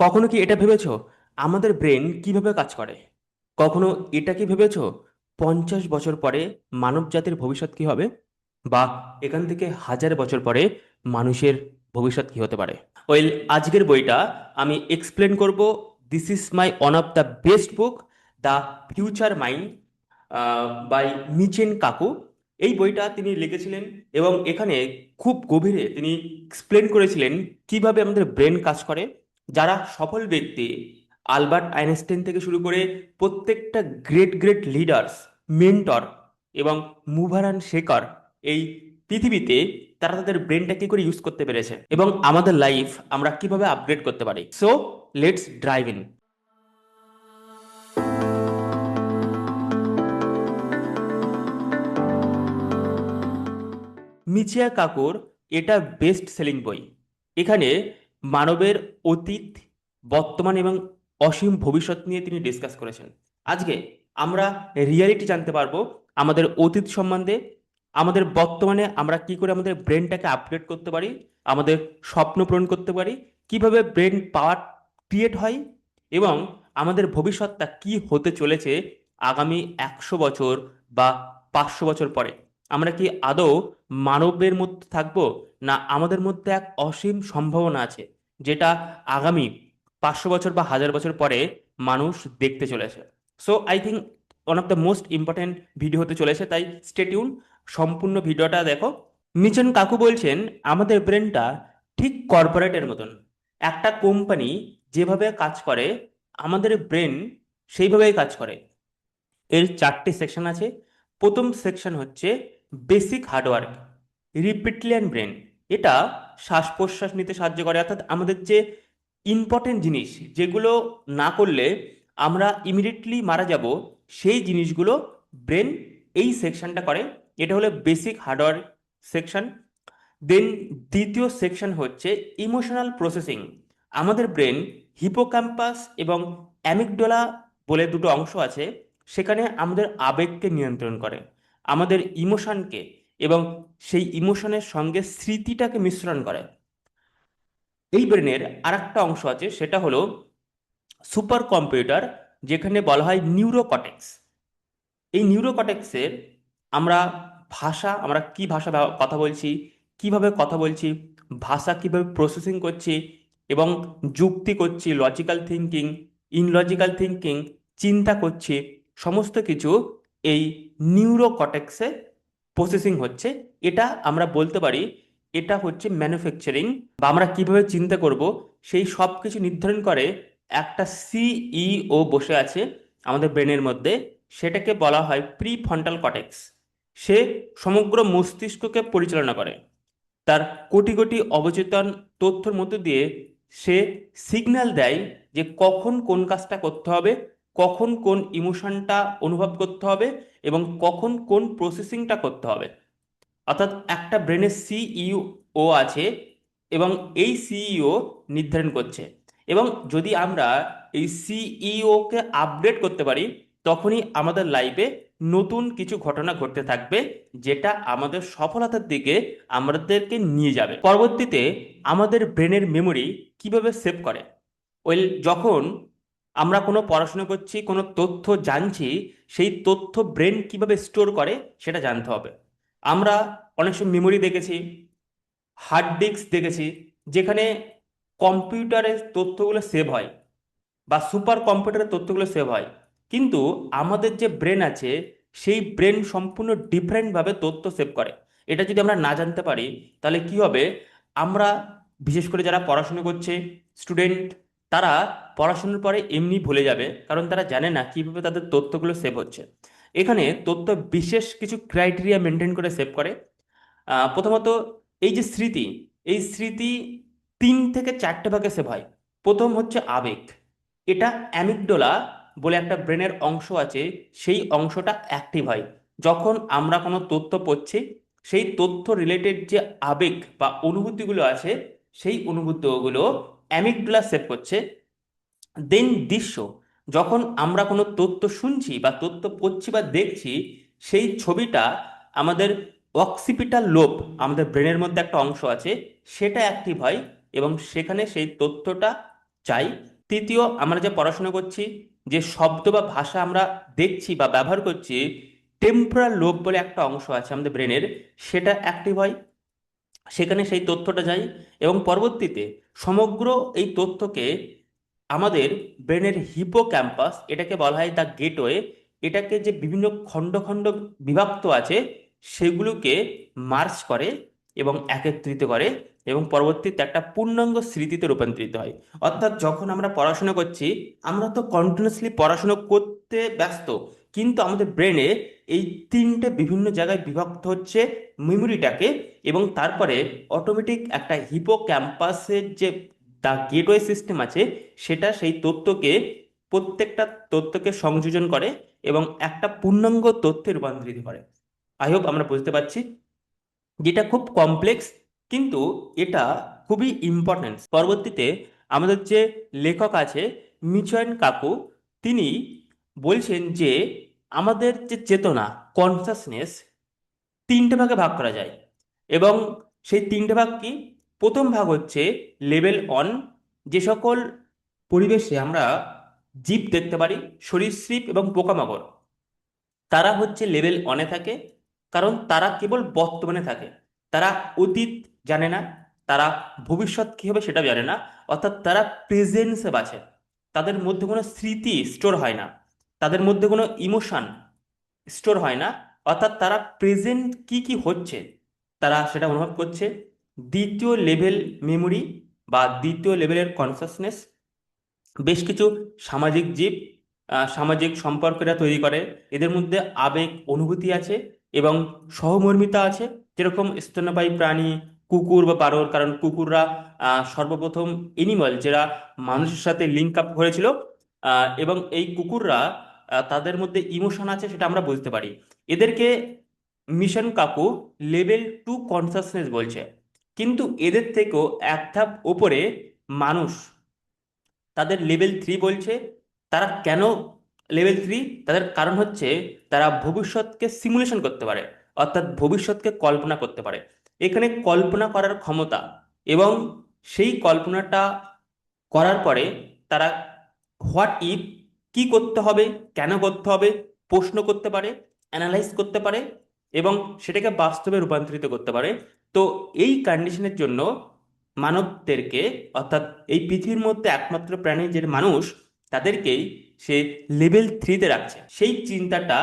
কখনো কি এটা ভেবেছো আমাদের ব্রেন কিভাবে কাজ করে? কখনো এটা কি ভেবেছো 50 বছর পরে মানব জাতির ভবিষ্যৎ কি হবে? বা এখান থেকে 1000 বছর পরে মানুষের ভবিষ্যৎ কি হতে পারে? ওয়েল, আজকের বইটা আমি এক্সপ্লেন করব। This is my one of the best book, the future mind by Michio Kaku. এই বইটা তিনি লিখেছিলেন এবং এখানে খুব গভীরে তিনি এক্সপ্লেন করেছিলেন কিভাবে আমাদের ব্রেন কাজ করে। যারা সফল ব্যক্তি, আলবার্ট আইনস্টাইন থেকে শুরু করে প্রত্যেকটা গ্রেট গ্রেট লিডার্স, মেন্টর এবং মুভারান শেখর এই পৃথিবীতে, তারা তাদের ব্রেনটা কি করে ইউজ করতে পেরেছে এবং আমাদের লাইফ আমরা কিভাবে আপগ্রেড করতে পারি। So let's drive in. Michio কাকুর এটা বেস্ট সেলিং বই। এখানে মানবের অতীত, বর্তমান এবং অসীম ভবিষ্যৎ নিয়ে তিনি ডিসকাস করেছেন। আজকে আমরা রিয়ালিটি জানতে পারবো আমাদের অতীত সম্বন্ধে, আমাদের বর্তমানে আমরা কি করে আমাদের ব্রেনটাকে আপগ্রেড করতে পারি, আমাদের স্বপ্ন পূরণ করতে পারি, কিভাবে ব্রেন পাওয়ার ক্রিয়েট হয় এবং আমাদের ভবিষ্যৎটা কি হতে চলেছে আগামী 100 বছর বা 500 বছর পরে। আমরা কি আদৌ মানবের মধ্যে থাকবো, না আমাদের মধ্যে এক অসীম সম্ভাবনা আছে যেটা আগামী 500 বছর বা 1000 বছর পরে মানুষ দেখতে চলেছে। So I think one of the most important video হতে চলেছে, তাই স্টে টিউন, সম্পূর্ণ ভিডিওটা দেখো। মিচন কাকু বলছেন আমাদের ব্রেনটা ঠিক কর্পোরেটের মতন। একটা কোম্পানি যেভাবে কাজ করে আমাদের ব্রেন সেইভাবেই কাজ করে। এর 4টে সেকশন আছে। প্রথম সেকশন হচ্ছে বেসিক হার্ডওয়ার্ক, রিপিটলিয়ান ব্রেন। এটা শ্বাস প্রশ্বাস নিতে সাহায্য করে, অর্থাৎ আমাদের যে ইম্পর্টেন্ট জিনিস যেগুলো না করলে আমরা ইমিডিয়েটলি মারা যাব, সেই জিনিসগুলো ব্রেন এই সেকশনটা করে। এটা হলো বেসিক হার্ডওয়ার্ক সেকশন। দেন দ্বিতীয় সেকশন হচ্ছে ইমোশনাল প্রসেসিং। আমাদের ব্রেন হিপোক্যাম্পাস এবং অ্যামিগডালা বলে দুটো অংশ আছে, সেখানে আমাদের আবেগকে নিয়ন্ত্রণ করে, আমাদের ইমোশনকে, এবং সেই ইমোশনের সঙ্গে স্মৃতিটাকে মিশ্রণ করে। এই ব্রেনের আরেকটা অংশ আছে, সেটা হলো সুপার কম্পিউটার, যেখানে বলা হয় নিউরোকটেক্স। এই নিউরোকটেক্সের আমরা আমরা কি ভাষা কথা বলছি, কিভাবে কথা বলছি, ভাষা কিভাবে প্রসেসিং করছি এবং যুক্তি করছি, লজিক্যাল থিঙ্কিং, ইনলজিক্যাল থিঙ্কিং, চিন্তা করছি, সমস্ত কিছু এই নিউরোকটেক্সে প্রসেসিং হচ্ছে। এটা আমরা বলতে পারি এটা হচ্ছে ম্যানুফ্যাকচারিং, বা আমরা কিভাবে চিন্তা করব সেই সব কিছু নির্ধারণ করে একটা সিইও বসে আছে আমাদের ব্রেনের মধ্যে। সেটাকে বলা হয় প্রি ফ্রন্টাল কর্টেক্স। সে সমগ্র মস্তিষ্ককে পরিচালনা করে। তার কোটি কোটি অবচেতন তথ্যের মধ্য দিয়ে সে সিগন্যাল দেয় যে কখন কোন কাজটা করতে হবে, কখন কোন ইমোশনটা অনুভব করতে হবে এবং কখন কোন প্রসেসিংটা করতে হবে। অর্থাৎ একটা ব্রেনের সিইও আছে এবং এই সিইও নির্ধারণ করছে। এবং যদি আমরা এই সিইও কে আপডেট করতে পারি, তখনই আমাদের লাইফে নতুন কিছু ঘটনা ঘটতে থাকবে, যেটা আমাদের সফলতার দিকে আমাদেরকে নিয়ে যাবে। পরবর্তীতে আমাদের ব্রেনের মেমোরি কিভাবে সেভ করে? ওয়েল, যখন আমরা কোনো পড়াশোনা করছি, কোনো তথ্য জানছি, সেই তথ্য ব্রেন কিভাবে স্টোর করে সেটা জানতে হবে। আমরা অনেক সময় মেমোরি দেখেছি, হার্ড ডিস্ক দেখেছি, যেখানে কম্পিউটারের তথ্যগুলো সেভ হয় বা সুপার কম্পিউটারের তথ্যগুলো সেভ হয়। কিন্তু আমাদের যে ব্রেন আছে, সেই ব্রেন সম্পূর্ণ ডিফারেন্টভাবে তথ্য সেভ করে। এটা যদি আমরা না জানতে পারি, তাহলে কি হবে? আমরা, বিশেষ করে যারা পড়াশোনা করছে স্টুডেন্ট, তারা পড়াশোনার পরে এমনি ভুলে যাবে, কারণ তারা জানে না কিভাবে তাদের তথ্যগুলো সেভ হচ্ছে। এখানে তথ্য বিশেষ কিছু ক্রাইটেরিয়া মেনটেন করে সেভ করে। প্রথমত, এই যে স্মৃতি, এই স্মৃতি 3 থেকে 4টে ভাগে সেভ হয়। প্রথম হচ্ছে আবেগ। এটা অ্যামিগডালা বলে একটা ব্রেনের অংশ আছে, সেই অংশটা অ্যাক্টিভ হয় যখন আমরা কোনো তথ্য পড়ছি। সেই তথ্য রিলেটেড যে আবেগ বা অনুভূতিগুলো আছে, সেই অনুভূতিগুলো অ্যামিগডালা সেভ করছে। দেন দৃশ্য, যখন আমরা কোনো তথ্য শুনছি বা তথ্য পড়ছি বা দেখছি, সেই ছবিটা আমাদের অক্সিপিটাল লোব, আমাদের ব্রেনের মধ্যে একটা অংশ আছে, সেটা অ্যাক্টিভ হয় এবং সেখানে সেই তথ্যটা চাই। তৃতীয়, আমরা যে পড়াশোনা করছি, যে শব্দ বা ভাষা আমরা দেখছি বা ব্যবহার করছি, টেম্পোরাল লোব বলে একটা অংশ আছে আমাদের ব্রেনের, সেটা অ্যাক্টিভ হয়, সেখানে সেই তথ্যটা যায় এবং পরবর্তীতে সমগ্র এই তথ্যকে আমাদের ব্রেনের হিপোক্যাম্পাস, এটাকে বলা হয় দ্য গেটওয়ে, এটাকে যে বিভিন্ন খণ্ড খণ্ড বিভক্ত আছে সেগুলোকে মার্জ করে এবং একত্রিত করে এবং পরবর্তীতে একটা পূর্ণাঙ্গ স্মৃতিতে রূপান্তরিত হয়। অর্থাৎ যখন আমরা পড়াশোনা করছি, আমরা তো কন্টিনিউয়াসলি পড়াশোনা করতে ব্যস্ত, কিন্তু আমাদের ব্রেনে এই তিনটে বিভিন্ন জায়গায় বিভক্ত হচ্ছে মেমোরিটাকে, এবং তারপরে অটোমেটিক একটা হিপোক্যাম্পাসের যে দ্য গেটওয়ে সিস্টেম আছে, সেটা সেই তথ্যকে, প্রত্যেকটা তথ্যকে সংযোজন করে এবং একটা পূর্ণাঙ্গ তথ্যে রূপান্তরিত করে। আই হোপ আমরা বুঝতে পারছি, যেটা খুব কমপ্লেক্স, কিন্তু এটা খুবই ইম্পর্ট্যান্ট। পরবর্তীতে আমাদের যে লেখক আছে মিচুয়ান কাকু, তিনি বলছেন যে আমাদের যে চেতনা, কনসাসনেস, তিনটে ভাগে ভাগ করা যায়। এবং সেই তিনটে ভাগ কি? প্রথম ভাগ হচ্ছে লেভেল অন, যে সকল পরিবেশে আমরা জীব দেখতে পারি, সরীসৃপ এবং পোকামাকড়, তারা হচ্ছে লেভেল অনে থাকে, কারণ তারা কেবল বর্তমানে থাকে। তারা অতীত জানে না, তারা ভবিষ্যৎ কি হবে সেটা জানে না, অর্থাৎ তারা প্রেজেন্সে বাঁচে। তাদের মধ্যে কোনো স্মৃতি স্টোর হয় না, তাদের মধ্যে কোনো ইমোশন স্টোর হয় না, অর্থাৎ তারা প্রেজেন্ট কি কি হচ্ছে তারা সেটা অনুভব করছে। দ্বিতীয় লেভেল মেমোরি বা দ্বিতীয় লেভেলের কনসাসনেস, বেশ কিছু সামাজিক জীব, সামাজিক সম্পর্কটা তৈরি করে, এদের মধ্যে আবেগ অনুভূতি আছে এবং সহমর্মিতা আছে। যেরকম স্তন্যপায়ী প্রাণী কুকুর বা বানর, কারণ কুকুররা সর্বপ্রথম এনিমাল যারা মানুষের সাথে লিঙ্ক আপ হয়েছিল, এবং এই কুকুররা তাদের মধ্যে ইমোশন আছে সেটা আমরা বুঝতে পারি। এদেরকে মিশন কাকু লেভেল টু কনসাসনেস বলছে। কিন্তু এদের থেকেও এক ধাপ ওপরে মানুষ, তাদের লেভেল থ্রি বলছে। তারা কেন লেভেল থ্রি? তাদের কারণ হচ্ছে তারা ভবিষ্যৎকে সিমুলেশন করতে পারে, অর্থাৎ ভবিষ্যৎকে কল্পনা করতে পারে। এখানে কল্পনা করার ক্ষমতা, এবং সেই কল্পনাটা করার পরে তারা হোয়াট ইফ, কি করতে হবে, কেন করতে হবে, প্রশ্ন করতে পারে, অ্যানালাইজ করতে পারে এবং সেটাকে বাস্তবে রূপান্তরিত করতে পারে। তো এই কন্ডিশনের জন্য মানবদেরকে, অর্থাৎ এই পৃথিবীর মধ্যে একমাত্র প্রাণী যে মানুষ, তাদেরকেই সে লেভেল থ্রিতে রাখছে। সেই চিন্তাটা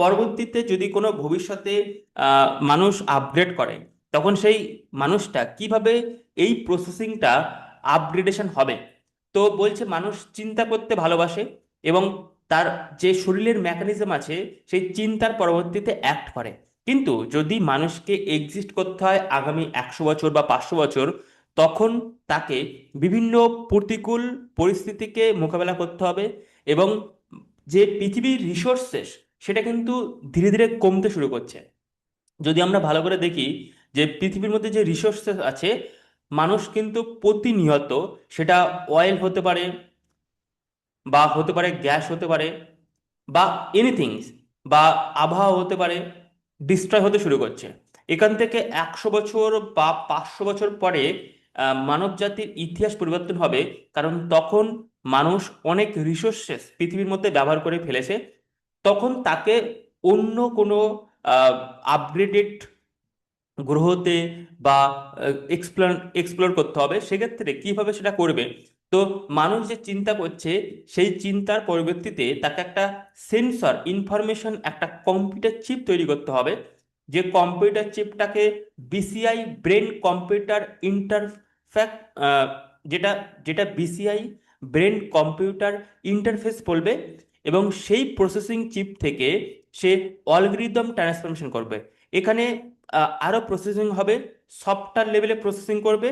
পরবর্তীতে যদি কোনো ভবিষ্যতে মানুষ আপগ্রেড করে, তখন সেই মানুষটা কিভাবে এই প্রসেসিংটা আপগ্রেডেশন হবে। তো বলছে মানুষ চিন্তা করতে ভালোবাসে এবং তার যে শরীরের মেকানিজম আছে সেই চিন্তার পরবর্তীতে অ্যাক্ট করে। কিন্তু যদি মানুষকে এক্সিস্ট করতে হয় আগামী 100 বছর বা 500 বছর, তখন তাকে বিভিন্ন প্রতিকূল পরিস্থিতিকে মোকাবেলা করতে হবে এবং যে পৃথিবীর রিসোর্সেস সেটা কিন্তু ধীরে ধীরে কমতে শুরু করছে। যদি আমরা ভালো করে দেখি যে পৃথিবীর মধ্যে যে রিসোর্সেস আছে, মানুষ কিন্তু প্রতিনিয়ত, সেটা অয়েল হতে পারে বা হতে পারে গ্যাস হতে পারে বা এনিথিং, বা আবহাওয়া হতে পারে, ডিস্ট্রয় হতে শুরু করছে। এখান থেকে 100 বছর বা 500 বছর পরে মানব জাতির ইতিহাস পরিবর্তন হবে, কারণ তখন মানুষ অনেক রিসোর্সেস পৃথিবীর মধ্যে ব্যবহার করে ফেলেছে। তখন তাকে অন্য কোনো আপগ্রেডেড গ্রহতে বা এক্সপ্লোর এক্সপ্লোর করতে হবে। সেক্ষেত্রে কিভাবে সেটা করবে? তো মানুষ যে চিন্তা করছে, সেই চিন্তার পরিবর্তিতে তাকে একটা সেন্সর ইনফরমেশন, একটা কম্পিউটার চিপ তৈরি করতে হবে। যে কম্পিউটার চিপটাকে বিসিআই, ব্রেন কম্পিউটার ইন্টারফ্যাক্ট, যেটা যেটা বিসিআই ব্রেন কম্পিউটার ইন্টারফেস বলবে, এবং সেই প্রসেসিং চিপ থেকে সে অ্যালগরিদম ট্রান্সফরমেশন করবে। এখানে আরো প্রসেসিং হবে, সফটওয়্যার লেভেলে প্রসেসিং করবে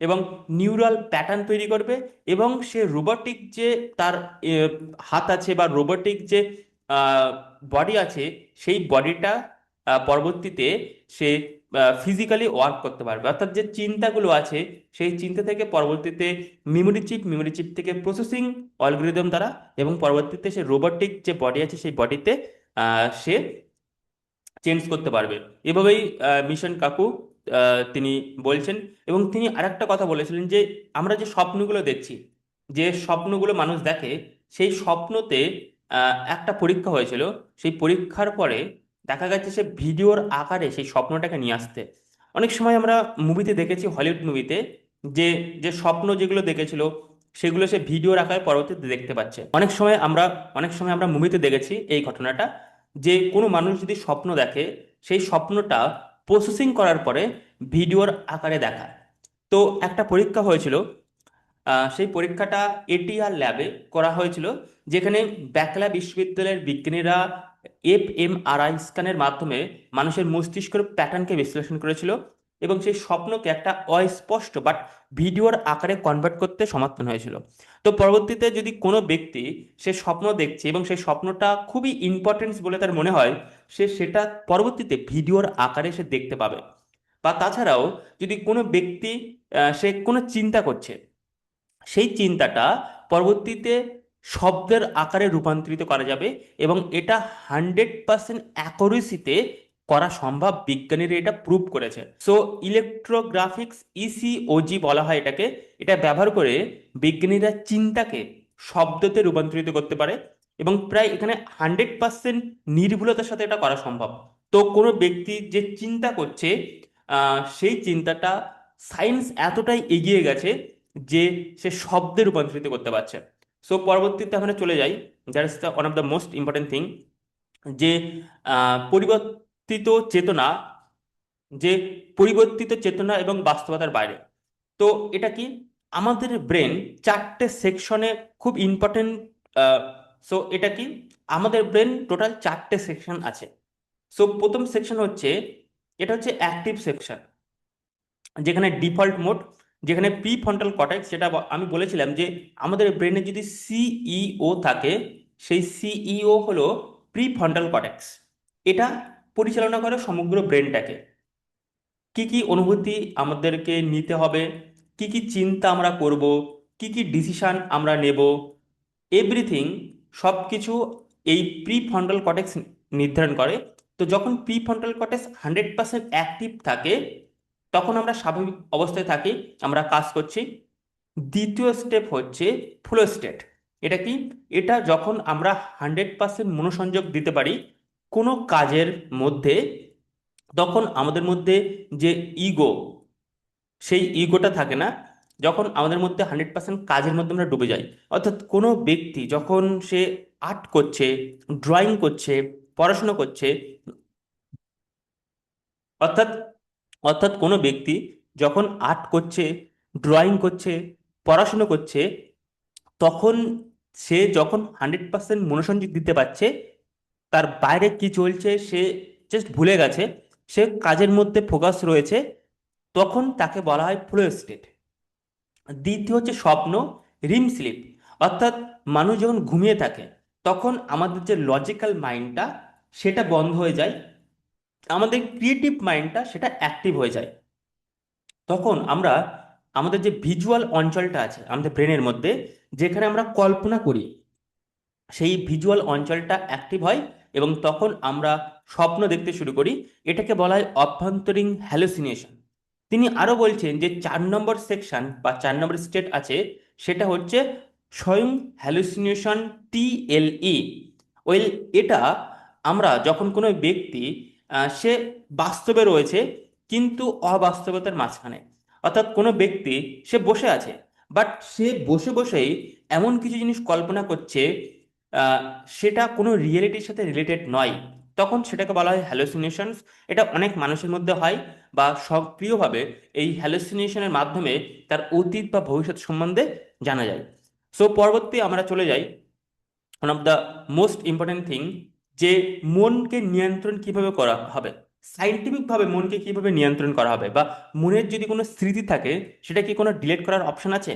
এবং নিউরাল প্যাটার্ন তৈরি করবে, এবং সে রোবটিক যে তার হাত আছে বা রোবটিক যে বডি আছে, সেই বডিটা পরবর্তীতে সে ফিজিক্যালি ওয়ার্ক করতে পারবে। অর্থাৎ যে চিন্তাগুলো আছে সেই চিন্তা থেকে পরবর্তীতে মেমোরি চিপ থেকে প্রসেসিং অ্যালগরিদম দ্বারা, এবং পরবর্তীতে সে রোবটিক যে বডি আছে সেই বডিতে সে চেঞ্জ করতে পারবে। এভাবেই মিশন কাকু তিনি বলছেন। এবং তিনি আরেকটা কথা বলেছিলেন যে আমরা যে স্বপ্নগুলো দেখছি, যে স্বপ্নগুলো মানুষ দেখে, সেই স্বপ্নতে একটা পরীক্ষা হয়েছিল। সেই পরীক্ষার পরে দেখা গেছে সে ভিডিওর আকারে সেই স্বপ্নটাকে নিয়ে আসতে। অনেক সময় আমরা মুভিতে দেখেছি, হলিউড মুভিতে, যে যে স্বপ্ন যেগুলো দেখেছিল সেগুলো সে ভিডিওর আকারে পরবর্তীতে দেখতে পাচ্ছে। অনেক সময় আমরা মুভিতে দেখেছি এই ঘটনাটা, যে কোনো মানুষ যদি স্বপ্ন দেখে, সেই স্বপ্নটা প্রসেসিং করার পরে ভিডিওর আকারে দেখায়। তো একটা পরীক্ষা হয়েছিল, সেই পরীক্ষাটা এটিআর ল্যাবে করা হয়েছিল, যেখানে ব্যাকলা বিশ্ববিদ্যালয়ের বিজ্ঞানীরা এফএমআরআই স্ক্যানের মাধ্যমে মানুষের মস্তিষ্কের প্যাটার্নকে বিশ্লেষণ করেছিল এবং সেই স্বপ্নকে একটা অস্পষ্ট বাট ভিডিওর আকারে কনভার্ট করতে সমর্থন হয়েছিল। তো পরবর্তীতে যদি কোনো ব্যক্তি সে স্বপ্ন দেখছে এবং সেই স্বপ্নটা খুবই ইম্পর্টেন্স বলে তার মনে হয়, সে সেটা পরবর্তীতে ভিডিওর আকারে সে দেখতে পাবে। বা তাছাড়াও যদি কোনো ব্যক্তি সে কোনো চিন্তা করছে, সেই চিন্তাটা পরবর্তীতে শব্দের আকারে রূপান্তরিত করা যাবে এবং এটা 100% অ্যাকুরেসিতে করা সম্ভব। বিজ্ঞানীরা এটা প্রুভ করেছে। সো ইলেকট্রোগ্রাফিক্স, ইসিওজি বলা হয় এটাকে। এটা ব্যবহার করে বিজ্ঞানীরা চিন্তাকে শব্দতে রূপান্তরিত করতে পারে এবং প্রায় এখানে 100% নির্ভুলতার সাথে এটা করা সম্ভব। তো কোনো ব্যক্তি যে চিন্তা করছে, সেই চিন্তাটা সায়েন্স এতটাই এগিয়ে গেছে যে সে শব্দে রূপান্তরিত করতে পারছে। সো পরবর্তীতে আমরা চলে যাই, that is the one of the most important thing, যে পরিবর্তিত চেতনা, যে পরিবর্তিত চেতনা এবং বাস্তবতার বাইরে। তো এটা কি, আমাদের ব্রেন চারটে সেকশনে খুব ইম্পর্টেন্ট। সো এটা কি, আমাদের ব্রেন টোটাল চারটে সেকশন আছে। সো প্রথম সেকশন হচ্ছে, এটা হচ্ছে অ্যাক্টিভ সেকশন, যেখানে ডিফল্ট মোড, যেখানে প্রি ফ্রন্টাল কর্টেক্স, যেটা আমি বলেছিলাম যে আমাদের ব্রেনে যদি সিইও থাকে, সেই সিইও হলো প্রি ফ্রন্টাল কর্টেক্স। এটা পরিচালনা করে সমগ্র ব্রেনটাকে। কি কি অনুভূতি আমাদেরকে নিতে হবে, কি কি চিন্তা আমরা করব, কি কি ডিসিশন আমরা নেব, এভরিথিং, সব কিছু এই প্রি ফ্রন্টাল কর্টেক্স নির্ধারণ করে। তো যখন প্রি ফ্রন্টাল কর্টেক্স 100% অ্যাক্টিভ থাকে, তখন আমরা স্বাভাবিক অবস্থায় থাকি, আমরা কাজ করছি। দ্বিতীয় স্টেপ হচ্ছে ফ্লো স্টেট। এটা কি, এটা যখন আমরা 100% মনোসংযোগ দিতে পারি কোনো কাজের মধ্যে, তখন আমাদের মধ্যে যে ইগো, সেই ইগোটা থাকে না। যখন আমাদের মধ্যে 100% কাজের মধ্যে আমরা ডুবে যাই। অর্থাৎ কোনো ব্যক্তি যখন সে আর্ট করছে, ড্রয়িং করছে, পড়াশোনা করছে, অর্থাৎ অর্থাৎ কোনো ব্যক্তি যখন আর্ট করছে, ড্রয়িং করছে, পড়াশুনো করছে, তখন সে যখন 100% মনোসংযোগ দিতে পারছে, তার বাইরে কি চলছে সে জাস্ট ভুলে গেছে, সে কাজের মধ্যে ফোকাস রয়েছে, তখন তাকে বলা হয় ফ্লো স্টেট। দ্বিতীয় হচ্ছে স্বপ্ন, রিম স্লিপ। অর্থাৎ মানুষ যখন ঘুমিয়ে থাকে, তখন আমাদের যে লজিক্যাল মাইন্ডটা সেটা বন্ধ হয়ে যায়, আমাদের ক্রিয়েটিভ মাইন্ডটা সেটা অ্যাক্টিভ হয়ে যায়। তখন আমরা আমাদের যে ভিজুয়াল অঞ্চলটা আছে আমাদের ব্রেনের মধ্যে, যেখানে আমরা কল্পনা করি, সেই ভিজুয়াল অঞ্চলটা অ্যাক্টিভ হয় এবং তখন আমরা স্বপ্ন দেখতে শুরু করি। এটাকে বলা হয় অভ্যন্তরীণ হ্যালুসিনেশন। তিনি আরো বলছেন যে 4 নম্বর সেকশন বা 4 নম্বর স্টেট আছে, সেটা হচ্ছে স্বয়ং হ্যালুসিনেশন, টিএলই। ওয়েল, এটা আমরা যখন কোনো ব্যক্তি সে বাস্তবে রয়েছে কিন্তু অবাস্তবতার মাঝখানে, অর্থাৎ কোনো ব্যক্তি সে বসে আছে, বাট সে বসে বসেই এমন কিছু জিনিস কল্পনা করছে, আহ, সেটা কোনো রিয়েলিটির সাথে রিলেটেড নয়, তখন সেটাকে বলা হয় হ্যালুসিনেশনস। এটা অনেক মানুষের মধ্যে হয়, বা সক্রিয়ভাবে এই হ্যালুসিনেশনের মাধ্যমে তার অতীত বা ভবিষ্যৎ সম্বন্ধে জানা যায়। সো পরবর্তী আমরা চলে যাই, one of the most important thing, যে মনকে নিয়ন্ত্রণ কিভাবে করা হবে, সাইন্টিফিক ভাবে মনকে কিভাবে নিয়ন্ত্রণ করা হবে, বা মনের যদি কোনো স্মৃতি থাকে সেটা কি কোনো ডিলিট করার অপশন আছে?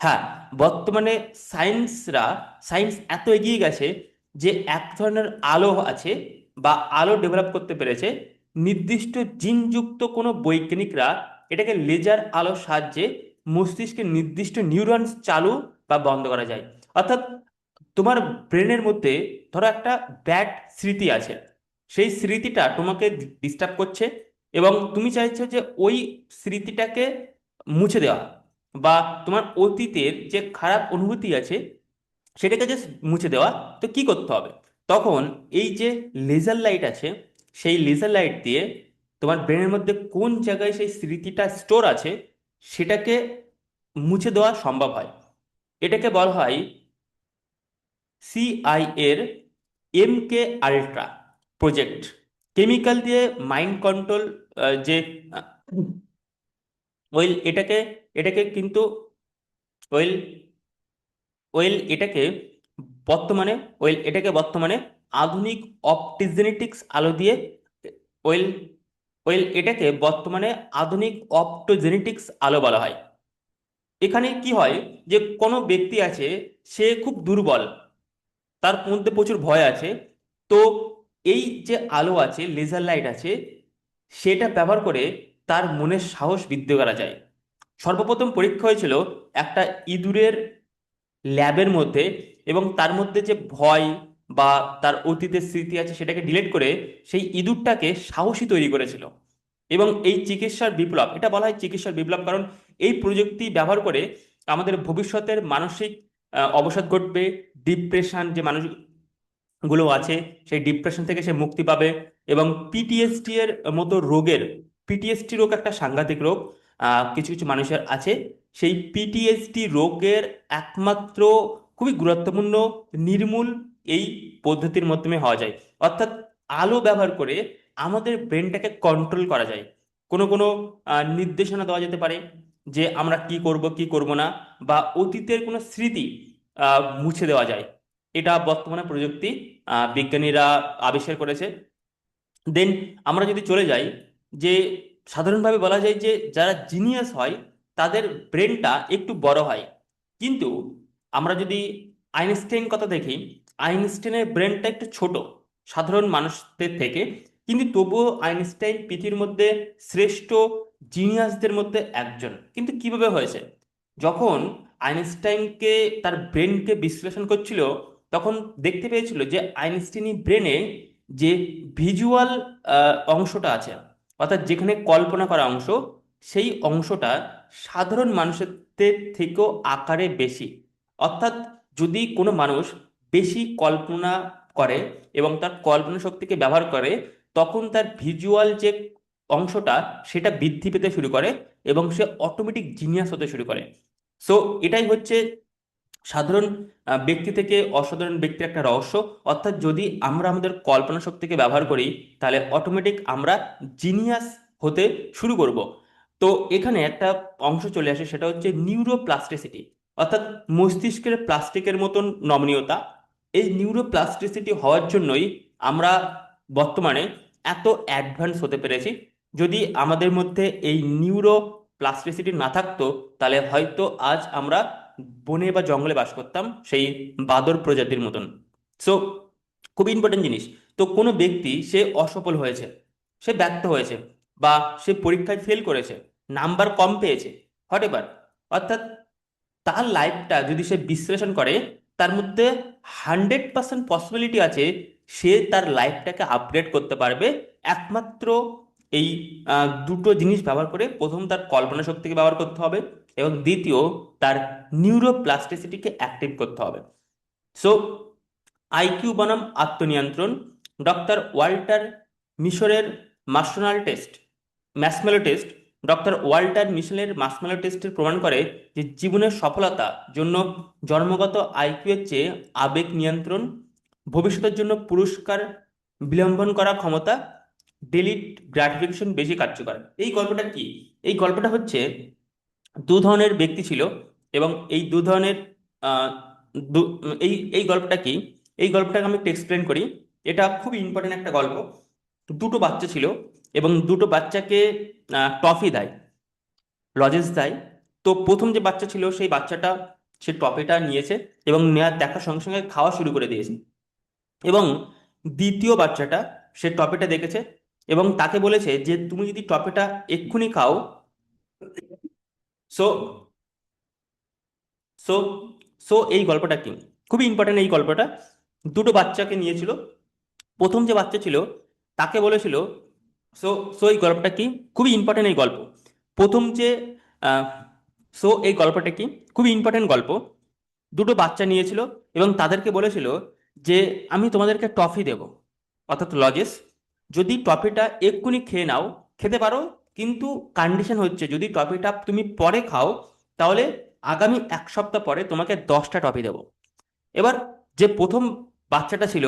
হ্যাঁ, বর্তমানে সায়েন্স এত এগিয়ে গেছে যে এক ধরনের আলো আছে, বা আলো ডেভেলপ করতে পেরেছে। নির্দিষ্ট জিনযুক্ত কোনো বৈজ্ঞানিকরা এটাকে লেজার আলোর সাহায্যে মস্তিষ্কের নির্দিষ্ট নিউরনস চালু বা বন্ধ করা যায়। অর্থাৎ তোমার ব্রেনের মধ্যে ধরো একটা ব্যাড স্মৃতি আছে, সেই স্মৃতিটা তোমাকে ডিস্টার্ব করছে এবং তুমি চাইছো যে ওই স্মৃতিটাকে মুছে দেওয়া। বা তোমার অতীতের যে খারাপ অনুভূতি আছে সেটাকে জাস্ট মুছে দেওয়া। তো কি করতে হবে? তখন এই যে লেজার লাইট আছে, সেই লেজার লাইট দিয়ে তোমার ব্রেনের মধ্যে কোন জায়গায় সেই স্মৃতিটা স্টোর আছে সেটাকে মুছে দেওয়া সম্ভব হয়। এটাকে বলা হয় সিআই এর MK আল্ট্রা প্রজেক্ট। কেমিক্যাল দিয়ে মাইন্ড কন্ট্রোল, যে ওয়েল এটাকে এটাকে কিন্তু ওয়েল ওয়েল এটাকে বর্তমানে এটাকে বর্তমানে আধুনিক অপটিজেনেটিক্স আলো দিয়ে ওয়েল এটাকে বর্তমানে আধুনিক অপটোজেনেটিক্স আলো বলা হয়। এখানে কি হয়, যে কোনো ব্যক্তি আছে, সে খুব দুর্বল, তার মধ্যে প্রচুর ভয় আছে। তো এই যে আলো আছে, লেজার লাইট আছে, সেটা ব্যবহার করে তার মনের সাহস বৃদ্ধি করা যায়। সর্বপ্রথম পরীক্ষা হয়েছিল একটা ইঁদুরের ল্যাবের মধ্যে, এবং তার মধ্যে যে ভয় বা তার অতীতের স্মৃতি আছে সেটাকে ডিলিট করে সেই ইঁদুরটাকে সাহসী তৈরি করেছিল। এবং এই চিকিৎসার বিপ্লব, এটা বলা হয় চিকিৎসার বিপ্লব, কারণ এই প্রযুক্তি ব্যবহার করে আমাদের ভবিষ্যতের মানসিক অবসাদ ঘটবে। ডিপ্রেশন যে মানুষগুলো আছে, সেই ডিপ্রেশন থেকে সে মুক্তি পাবে। এবং পিটিএসডি এর মতো রোগের, পিটিএসডি রোগ একটা সাংঘাতিক রোগ, কিছু কিছু মানুষের আছে। সেই পিটিএসডি রোগের একমাত্র খুবই গুরুত্বপূর্ণ নির্মূল এই পদ্ধতির মাধ্যমে হওয়া যায়। অর্থাৎ আলো ব্যবহার করে আমাদের ব্রেনটাকে কন্ট্রোল করা যায়। কোনো কোনো নির্দেশনা দেওয়া যেতে পারে যে আমরা কি করব কি করব না, বা অতীতের কোনো স্মৃতি মুছে দেওয়া যায়। এটা বর্তমানে প্রযুক্তি বিজ্ঞানীরা আবিষ্কার করেছে। দেন আমরা যদি চলে যাই, যে সাধারণভাবে বলা যায় যে যারা জিনিয়াস হয় তাদের ব্রেনটা একটু বড় হয়। কিন্তু আমরা যদি আইনস্টাইন কথা দেখি, আইনস্টাইনের ব্রেনটা একটু ছোট সাধারণ মানুষদের থেকে। কিন্তু তবুও আইনস্টাইন পৃথিবীর মধ্যে শ্রেষ্ঠ জিনিয়াসদের মধ্যে একজন। কিন্তু কিভাবে হয়েছে? যখন আইনস্টাইনকে তার ব্রেনকে বিশ্লেষণ করছিল, তখন দেখতে পেয়েছিল যে আইনস্টাইনি ব্রেনে যে ভিজুয়াল অংশটা আছে, অর্থাৎ যেখানে কল্পনা করা অংশ, সেই অংশটা সাধারণ মানুষের থেকেও আকারে বেশি। অর্থাৎ যদি কোনো মানুষ বেশি কল্পনা করে এবং তার কল্পনা শক্তিকে ব্যবহার করে, তখন তার ভিজুয়াল যে অংশটা সেটা বৃদ্ধি পেতে শুরু করে এবং সে অটোমেটিক জিনিয়াস হতে শুরু করে। সো এটাই হচ্ছে সাধারণ ব্যক্তি থেকে অসাধারণ ব্যক্তির একটা রহস্য। অর্থাৎ যদি আমরা আমাদের কল্পনা শক্তিকে ব্যবহার করি, তাহলে অটোমেটিক আমরা জিনিয়াস হতে শুরু করব। তো এখানে একটা অংশ চলে আসে, সেটা হচ্ছে নিউরোপ্লাস্টিসিটি, অর্থাৎ মস্তিষ্কের প্লাস্টিকের মতন নমনীয়তা। এই নিউরোপ্লাস্টিসিটি হওয়ার জন্যই আমরা বর্তমানে এত অ্যাডভান্স হতে পেরেছি। যদি আমাদের মধ্যে এই নিউরো প্লাস্টিসিটি না থাকতো, তাহলে হয়তো আজ আমরা বনে বা জঙ্গলে বাস করতাম, সেই বাঁদর প্রজাতির মতন। সো খুব ইম্পর্টেন্ট জিনিস। তো কোনো ব্যক্তি সে অসফল হয়েছে, সে ব্যর্থ হয়েছে, বা সে পরীক্ষায় ফেল করেছে, নাম্বার কম পেয়েছে, হোয়াট এভার, অর্থাৎ তার লাইফটা যদি সে বিশ্লেষণ করে, তার মধ্যে 100% পসিবিলিটি আছে সে তার লাইফটাকে আপগ্রেড করতে পারবে একমাত্র এই দুটো জিনিস ব্যবহার করে। প্রথম, তার কল্পনা শক্তিকে ব্যবহার করতে হবে, এবং দ্বিতীয়, তার নিউরোপ্লাস্টিসিটিকে অ্যাক্টিভ করতে হবে। সো আইকিউ বনাম আত্মনিয়ন্ত্রণ, ডক্টর ওয়াল্টার মিশরের marshmallow test marshmallow test doctor Walter মিশেলের মার্শমেলো টেস্টের প্রমাণ করে যে জীবনের সফলতার জন্য জন্মগত আইকিউ এর চেয়ে আবেগ নিয়ন্ত্রণ, ভবিষ্যতের জন্য পুরস্কার বিলম্বন করা ক্ষমতা, ডিলিট গ্র্যাটিফিকেশন বেশি কার্যকর। এই গল্পটা কি? এই গল্পটা হচ্ছে, দু ধরনের ব্যক্তি ছিল, এবং এই দু ধরনের আহ, এই এই গল্পটা কি, এই গল্পটাকে আমি একটু এক্সপ্লেন করি। এটা খুবই ইম্পর্টেন্ট একটা গল্প। দুটো বাচ্চা ছিল, এবং দুটো বাচ্চাকে টফি দেয়, লজেন্স দেয়। তো প্রথম যে বাচ্চা ছিল, সেই বাচ্চাটা সে টফিটা নিয়েছে এবং নেওয়ার দেখার সঙ্গে সঙ্গে খাওয়া শুরু করে দিয়েছে। এবং দ্বিতীয় বাচ্চাটা, সে টফিটা দেখেছে এবং তাকে বলেছে যে তুমি যদি টফিটা এক্ষুনি খাও। সো সো সো এই গল্পটা কি, খুবই ইম্পর্টেন্ট এই গল্পটা। দুটো বাচ্চাকে নিয়েছিল, প্রথম যে বাচ্চা ছিল তাকে বলেছিল, সো সো এই গল্পটা কি, খুবই ইম্পর্টেন্ট এই গল্প। প্রথম যে সো এই গল্পটা কি, খুবই ইম্পর্টেন্ট গল্প। দুটো বাচ্চা নিয়েছিল এবং তাদেরকে বলেছিল যে আমি তোমাদেরকে টফি দেব, অর্থাৎ লজেস। যদি টফিটা এক্ষুনি খেয়ে নাও, খেতে পারো, কিন্তু কন্ডিশন হচ্ছে যদি টফিটা তুমি পরে খাও, তাহলে আগামী 1 সপ্তাহ পরে তোমাকে 10টা টফি দেবো। এবার যে প্রথম বাচ্চাটা ছিল,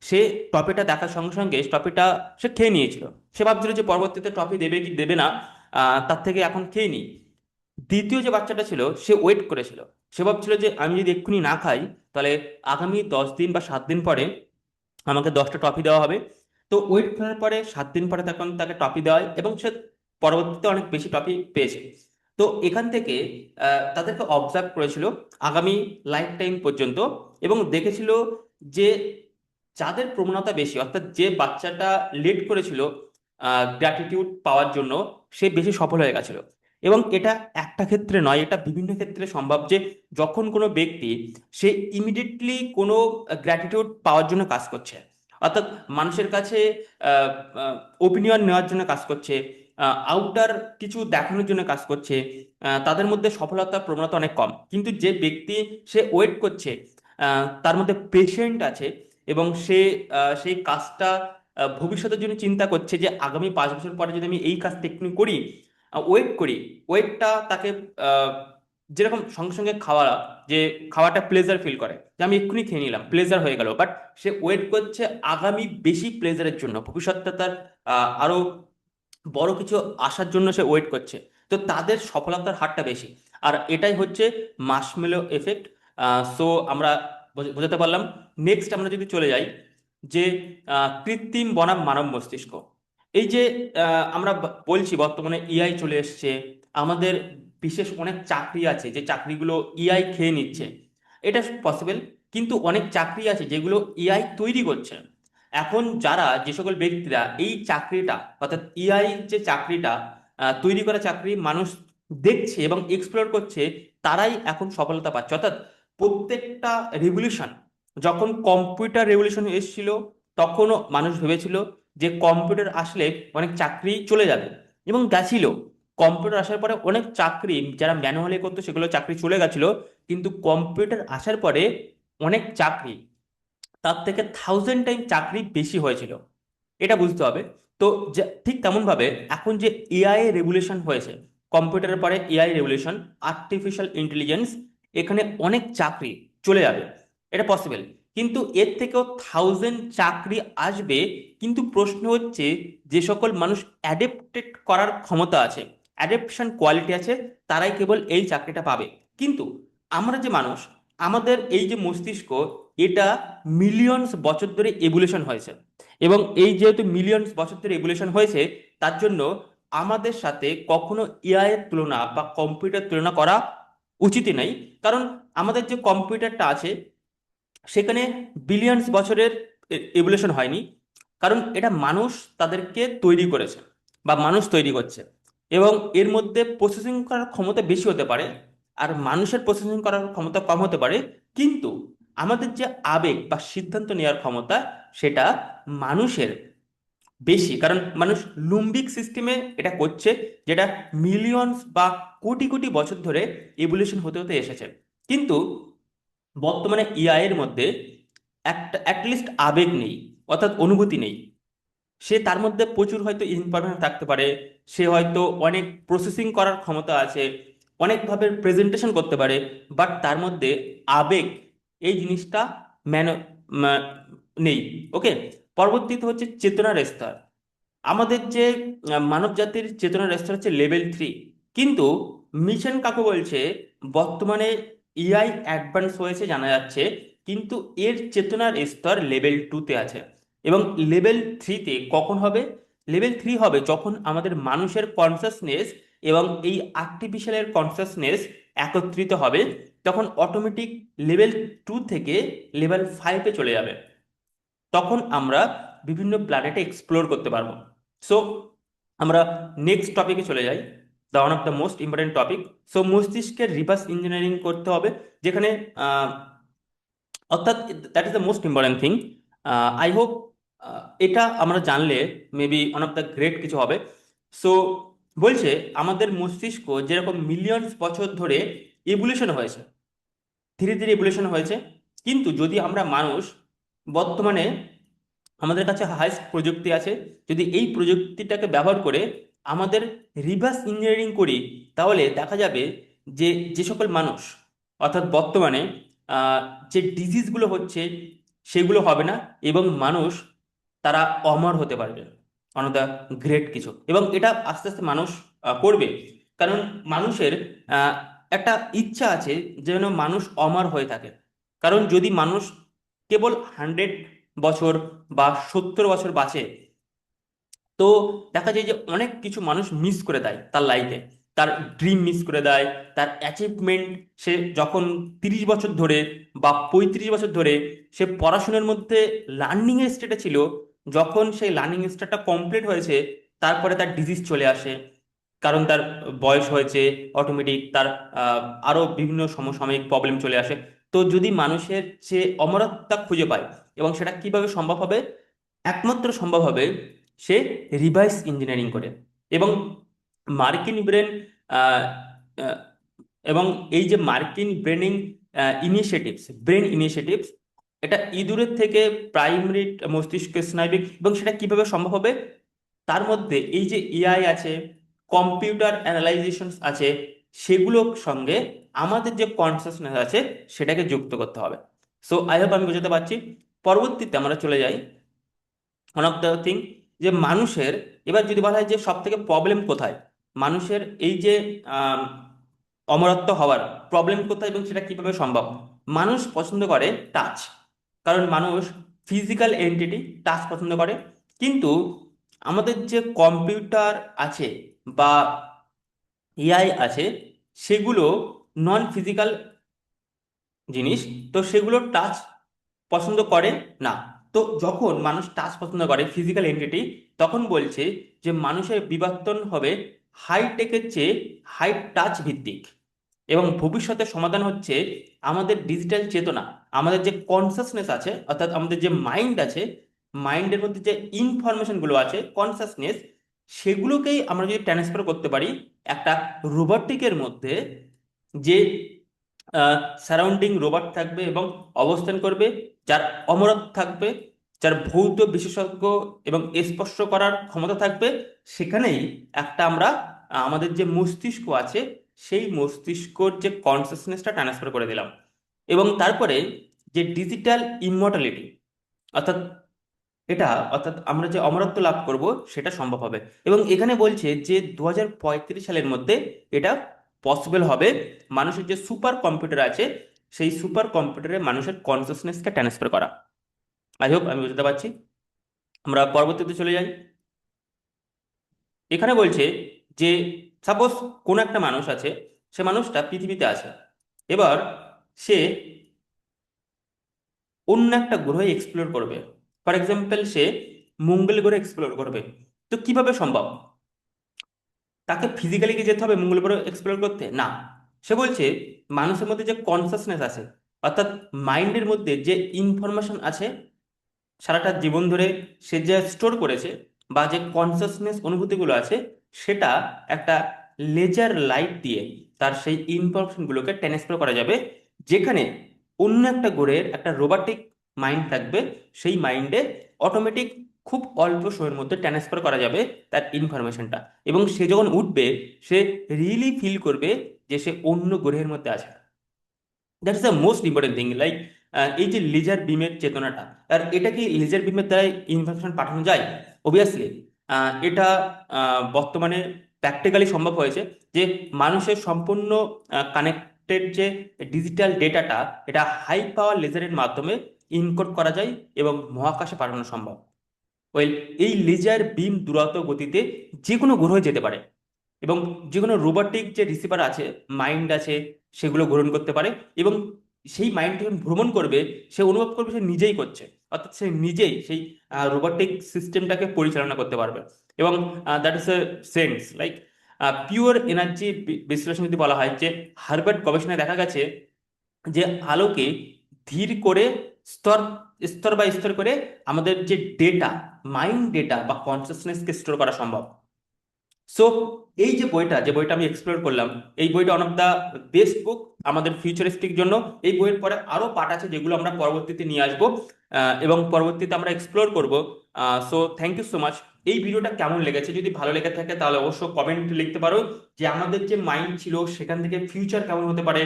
সে টফিটা দেখার সঙ্গে সঙ্গে টফিটা সে খেয়ে নিয়েছিল। সে ভাবছিল যে পরবর্তীতে টফি দেবে কি দেবে না, তার থেকে এখন খেয়ে নিই। দ্বিতীয় যে বাচ্চাটা ছিল সে ওয়েট করেছিল। সে ভাবছিল যে আমি যদি এক্ষুনি না খাই, তাহলে আগামী 10 দিন বা 7 দিন পরে আমাকে 10টা টফি দেওয়া হবে। তো ওয়েট করার পরে 7 দিন পরে তখন তাকে টফি দেওয়া হয় এবং সে পরবর্তীতে অনেক বেশি টফি পেয়েছে। তো এখান থেকে তাদেরকে অবজার্ভ করেছিল আগামী লাইফ টাইম পর্যন্ত, এবং দেখেছিল যে যাদের প্রবণতা বেশি, অর্থাৎ যে বাচ্চাটা লেট করেছিল গ্র্যাটিটিউড পাওয়ার জন্য, সে বেশি সফল হয়ে গেছিল। এবং এটা একটা ক্ষেত্রে নয়, এটা বিভিন্ন ক্ষেত্রে সম্ভব যে যখন কোনো ব্যক্তি সে ইমিডিয়েটলি কোনো গ্র্যাটিটিউড পাওয়ার জন্য কাজ করছে, অর্থাৎ মানুষের কাছে ওপিনিয়ন নেওয়ার জন্য কাজ করছে, আউটার কিছু দেখানোর জন্য কাজ করছে, তাদের মধ্যে সফলতার প্রবণতা অনেক কম। কিন্তু যে ব্যক্তি সে ওয়েট করছে, তার মধ্যে পেশেন্ট আছে, এবং সে সেই কাজটা ভবিষ্যতের জন্য চিন্তা করছে যে আগামী 5 বছর পরে যদি আমি এই কাজটা এক্ষুনি করি, ওয়েট করি, ওয়েটটা তাকে আহ, যেরকম সঙ্গে সঙ্গে খাওয়া, যে খাওয়াটা প্লেজার ফিল করে, যে আমি এক্ষুনি খেয়ে নিলাম, প্লেজার হয়ে গেল, বাট সে ওয়েট করছে আগামী বেশি প্লেজারের জন্য, ভবিষ্যৎটা তার আরো বড় কিছু আসার জন্য সে ওয়েট করছে। তো তাদের সফলতার হারটা বেশি। আর এটাই হচ্ছে মার্শমেলো এফেক্ট। সো আমরা বোঝাতে পারলাম। নেক্সট আমরা যদি চলে যাই, যে কৃত্রিম বনাম মানব মস্তিষ্ক। এই যে আমরা বলছি বর্তমানে এআই চলে এসছে, আমাদের বিশেষ অনেক চাকরি আছে যে চাকরিগুলো এআই খেয়ে নিচ্ছে, এটা পসিবল। কিন্তু অনেক চাকরি আছে যেগুলো এআই তৈরি করছে। এখন যারা, যে সকল ব্যক্তিরা এই চাকরিটা, অর্থাৎ এআই যে চাকরিটা তৈরি করা চাকরি মানুষ দেখছে এবং এক্সপ্লোর করছে, তারাই এখন সফলতা পাচ্ছে। অর্থাৎ প্রত্যেকটা রেভলিউশন, যখন কম্পিউটার রেভলিউশন এসেছিল, তখনও মানুষ ভেবেছিল যে কম্পিউটার আসলে অনেক চাকরি চলে যাবে, এবং গেছিল। কম্পিউটার আসার পরে অনেক চাকরি যারা ম্যানুয়ালি করতো সেগুলো চাকরি চলে গেছিল। কিন্তু কম্পিউটার আসার পরে অনেক চাকরি, তার থেকে 1000 টাইম চাকরি বেশি হয়েছিল, এটা বুঝতে হবে। তো ঠিক তেমন ভাবে এখন যে এআই রেগুলেশন হয়েছে, কম্পিউটারের পরে এআই রেগুলেশন, আর্টিফিশিয়াল ইন্টেলিজেন্স, এখানে অনেক চাকরি চলে যাবে, এটা পসিবল। কিন্তু এর থেকেও 1000 চাকরি আসবে। কিন্তু প্রশ্ন হচ্ছে, যে সকল মানুষ অ্যাডেপ্টেড করার ক্ষমতা আছে, অ্যাডেপশন কোয়ালিটি আছে, তারাই কেবল এই চাকরিটা পাবে। কিন্তু আমরা যে মানুষ, আমাদের এই যে মস্তিষ্ক, এটা মিলিয়নস বছর ধরে এভলিউশন হয়েছে। এবং এই যেহেতু মিলিয়নস বছর ধরে এভলিউশন হয়েছে, তার জন্য আমাদের সাথে কখনো এআই এর তুলনা বা কম্পিউটার তুলনা করা উচিতই নাই। কারণ আমাদের যে কম্পিউটারটা আছে, সেখানে বিলিয়নস বছরের এভলিউশন হয়নি। কারণ এটা মানুষ তাদেরকে তৈরি করেছে বা মানুষ তৈরি করছে, এবং এর মধ্যে প্রসেসিং করার ক্ষমতা বেশি হতে পারে, আর মানুষের প্রসেসিং করার ক্ষমতা কম হতে পারে। কিন্তু আমাদের যে আবেগ বা সিদ্ধান্ত নেওয়ার ক্ষমতা, সেটা মানুষের বেশি, কারণ মানুষ লুম্বিক সিস্টেমে এটা করছে, যেটা মিলিয়নস বা কোটি কোটি বছর ধরে ইভলিউশন হতে হতে এসেছে। কিন্তু বর্তমানে এআই এর মধ্যে একটা অ্যাটলিস্ট আবেগ নেই, অর্থাৎ অনুভূতি নেই। সে তার মধ্যে প্রচুর হয়তো ইনফরমেশন থাকতে পারে, সে হয়তো অনেক প্রসেসিং করার ক্ষমতা আছে, অনেকভাবে প্রেজেন্টেশন করতে পারে, বাট তার মধ্যে আবেগ, এই জিনিসটা ম্যান নেই। ওকে। পরবর্তীতে হচ্ছে চেতনার স্তর। আমাদের যে মানব জাতির চেতনার স্তর হচ্ছে লেভেল 3। কিন্তু মিশন কাকে বলছে, বর্তমানে এআই অ্যাডভান্স হয়েছে জানা যাচ্ছে, কিন্তু এর চেতনার স্তর লেভেল 2-তে আছে। এবং লেভেল 3-তে কখন হবে? লেভেল 3 হবে যখন আমাদের মানুষের কনসাসনেস এবং এই আর্টিফিশিয়ালের কনসাসনেস একত্রিত হবে। তখন অটোমেটিক লেভেল 2 থেকে লেভেল 5-এ চলে যাবে। তখন আমরা বিভিন্ন প্ল্যানেটে এক্সপ্লোর করতে পারবো। সো আমরা নেক্সট টপিকে চলে যাই, the one of the most important topic. So মস্তিষ্কের রিভার্স ইঞ্জিনিয়ারিং করতে হবে, যেখানে আহ, অর্থাৎ that is the most important thing. I hope এটা আমরা জানলে maybe one of the great কিছু হবে। সো বলছে আমাদের মস্তিষ্ক যেরকম মিলিয়ন বছর ধরে ইভলিউশন হয়েছে, ধীরে ধীরে ইভলিউশন হয়েছে, কিন্তু যদি আমরা মানুষ বর্তমানে আমাদের কাছে হাইস্ট প্রযুক্তি আছে, যদি এই প্রযুক্তিটাকে ব্যবহার করে আমাদের রিভার্স ইঞ্জিনিয়ারিং করি, তাহলে দেখা যাবে যে যে সকল মানুষ, অর্থাৎ বর্তমানে আহ, যে ডিজিজগুলো হচ্ছে সেগুলো হবে না, এবং মানুষ তারা অমর হতে পারবে, ওয়ান অফ দ্য গ্রেট কিছু। এবং এটা আস্তে আস্তে মানুষ করবে, কারণ মানুষের আহ, একটা ইচ্ছা আছে যেন মানুষ অমর হয়ে থাকে। কারণ যদি মানুষ কেবল 100 বছর বা 70 বছর বাঁচে, তো দেখা যায় যে অনেক কিছু মানুষ মিস করে দেয় তার লাইফে, তার ড্রিম মিস করে দেয়, তার অ্যাচিভমেন্ট। সে যখন 30 বছর ধরে বা 35 বছর ধরে সে পড়াশোনার মধ্যে লার্নিং এর স্টেটে ছিল, যখন সেই লার্নিং স্টেটটা কমপ্লিট হয়েছে, তারপরে তার ডিজিজ চলে আসে, কারণ তার বয়স হয়েছে, অটোমেটিক তার আহ, আরো বিভিন্ন সমসাময়িক প্রবলেম চলে আসে। তো যদি মানুষের যে অমরত্ব খুঁজে পায়, এবং সেটা কিভাবে সম্ভব হবে, একমাত্র সম্ভব হবে সে রিভার্স ইঞ্জিনিয়ারিং করে। এবং মার্কিন ব্রেন এবং এই যে মার্কিন ব্রেনিং ইনিশিয়েটিভস, ব্রেন ইনিশিয়েটিভস, এটা ইঁদুরের থেকে প্রাইমারি মস্তিষ্ক স্নায়বিক, এবং সেটা কিভাবে সম্ভব হবে, তার মধ্যে এই যে এআই আছে, কম্পিউটার অ্যানালাইজেশন আছে, সেগুলোর সঙ্গে আমাদের যে কনসাসনেস আছে সেটাকে যুক্ত করতে হবে। সো আই হোপ আমি বোঝাতে পারছি। পরবর্তীতে আমরা চলে যাই ওয়ান অফ দ্য থিং, যে মানুষের, এবার যদি বলা হয় যে সব থেকে প্রবলেম কোথায়, মানুষের এই যে আম, অমরত্ব হওয়ার প্রবলেম কোথায় এবং সেটা কিভাবে সম্ভব। মানুষ পছন্দ করে টাচ, কারণ মানুষ ফিজিক্যাল এন্টিটি, টাচ পছন্দ করে। কিন্তু আমাদের যে কম্পিউটার আছে বা এআই আছে, সেগুলো নন ফিজিক্যাল জিনিস, তো সেগুলো টাচ পছন্দ করে না। তো যখন মানুষ টাচ পছন্দ করে, ফিজিক্যাল এন্টিটি, তখন বলছে যে মানুষের বিবর্তন হবে হাইটেকের চেয়ে হাই টাচ ভিত্তিক। এবং ভবিষ্যতের সমাধান হচ্ছে আমাদের ডিজিটাল চেতনা, আমাদের যে কনসাসনেস আছে, অর্থাৎ আমাদের যে মাইন্ড আছে, মাইন্ডের মধ্যে যে ইনফরমেশন গুলো আছে, কনসাসনেস, সেগুলোকেই আমরা যদি ট্রান্সফার করতে পারি একটা রোবটিকের মধ্যে, যে সারাউন্ডিং রোবট থাকবে এবং অবস্থান করবে, যার অমরত্ব থাকবে, যার ভৌত বিশেষজ্ঞ এবং স্পর্শ করার ক্ষমতা থাকবে, সেখানেই একটা আমরা আমাদের যে মস্তিষ্ক আছে, সেই মস্তিষ্কর যে কনসাসনেসটা ট্রান্সফার করে দিলাম। এবং তারপরে যে ডিজিটাল ইমমর্টালিটি, অর্থাৎ এটা, অর্থাৎ আমরা যে অমরত্ব লাভ করব, সেটা সম্ভব হবে। এবং এখানে বলছে যে 2035 সালের মধ্যে এটা পসিবল হবে, মানুষের যে সুপার কম্পিউটার আছে, সেই সুপার কম্পিউটারে মানুষের কনসিয়াসনেসকে ট্রান্সফার করা। আই হোপ আমি বুঝতে পারছি। আমরা পরবর্তীতে চলে যাই। এখানে বলছে যে সাপোজ কোনো একটা মানুষ আছে, সে মানুষটা পৃথিবীতে আছে, এবার সে অন্য একটা গ্রহে এক্সপ্লোর করবে। ফর এক্সাম্পল, সে মঙ্গল গ্রহে এক্সপ্লোর করবে। তো কিভাবে সম্ভব, তাকে ফিজিক্যালি কি যেতে হবে মঙ্গল গ্রহ এক্সপ্লোর করতে? না। সে বলছে মানুষের মধ্যে যে কনসাসনেস আছে, অর্থাৎ মাইন্ডের মধ্যে যে ইনফরমেশন আছে সারাটা জীবন ধরে সে যে স্টোর করেছে, বা যে কনসাসনেস অনুভূতিগুলো আছে, সেটা একটা লেজার লাইট দিয়ে তার সেই ইনফরমেশনগুলোকে ট্রান্সফার করা যাবে, যেখানে অন্য একটা গ্রহের একটা রোবাটিক মাইন্ড থাকবে, সেই মাইন্ডে অটোমেটিক খুব অল্প সময়ের মধ্যে ট্রান্সফার করা যাবে তার ইনফরমেশনটা। এবং সে যখন উঠবে, সে রিয়েলি ফিল করবে যে সে অন্য গ্রহের মধ্যে আছে। That is the most important thing. Like এই যে লেজার বিমের চেতনাটা, আর এটা কি লেজার বিমের দ্বারা ইনফরমেশন পাঠানো যায়? অবভিয়াসলি এটা বর্তমানে প্র্যাকটিক্যালি সম্ভব হয়েছে, যে মানুষের সম্পূর্ণ কানেক্টেড যে ডিজিটাল ডেটাটা, এটা হাই পাওয়ার লেজারের মাধ্যমে ইনকোড করা যায় এবং মহাকাশে পাঠানো সম্ভব। ওয়েল, এই লেজার বিম দ্রুত গতিতে যে কোনো গ্রহে যেতে পারে, এবং যে কোনো রোবটিক যে রিসিভার আছে, মাইন্ড আছে, সেগুলো গ্রহণ করতে পারে। এবং সেই মাইন্ড যখন ভ্রমণ করবে, সে অনুভব করবে সে নিজেই করছে, অর্থাৎ সে নিজেই সেই রোবটিক সিস্টেমটাকে পরিচালনা করতে পারবে। এবং that is a sense like pure energy বিশ্লেষণ যদি বলা হয়, যে হার্ভার্ড গবেষণায় দেখা গেছে যে আলোকে ধীর করে স্তর স্তর বাই স্তর করে আমাদের যে ডেটা, মাইন্ড ডেটা বা কনসিয়াসনেসকে স্টোর করা সম্ভব। সো এই যে বইটা আমি এক্সপ্লোর করলাম, এই বইটা ওয়ান অফ দ্য বেস্ট বুক আমাদের ফিউচারিস্টিক জন্য। এই বইয়ের পরে আরো পার্ট আছে যেগুলো আমরা পরবর্তীতে নিয়ে আসবো, এবং পরবর্তীতে আমরা এক্সপ্লোর করব। So thank you so much. এই ভিডিওটা কেমন লেগেছে, যদি ভালো লেগে থাকে তাহলে অবশ্যই কমেন্ট লিখতে পারো যে আমাদের যে মাইন্ড ছিল সেখান থেকে ফিউচার কেমন হতে পারে,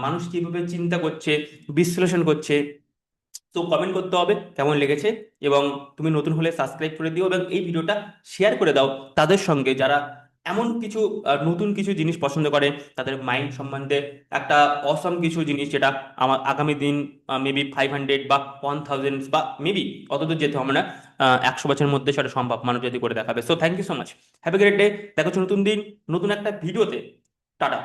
মানুষ কিভাবে চিন্তা করছে, বিশ্লেষণ করছে। তো কমেন্ট করতে হবে কেমন লেগেছে, এবং তুমি নতুন হলে সাবস্ক্রাইব করে দিও এবং এই ভিডিওটা শেয়ার করে দাও তাদের সঙ্গে যারা এমন কিছু নতুন কিছু জিনিস পছন্দ করে, তাদের মাইন্ড সম্বন্ধে একটা অসম কিছু জিনিস যেটা আমার আগামী দিন মেবি 500 বা 1000 বা মেবি অত দূর যেতে হবে না, 100 বছরের মধ্যে সেটা সম্ভব মানব জাতি করে দেখাবে। So thank you so much, have a great day. দেখা হচ্ছে নতুন দিন নতুন একটা ভিডিওতে। টাটা।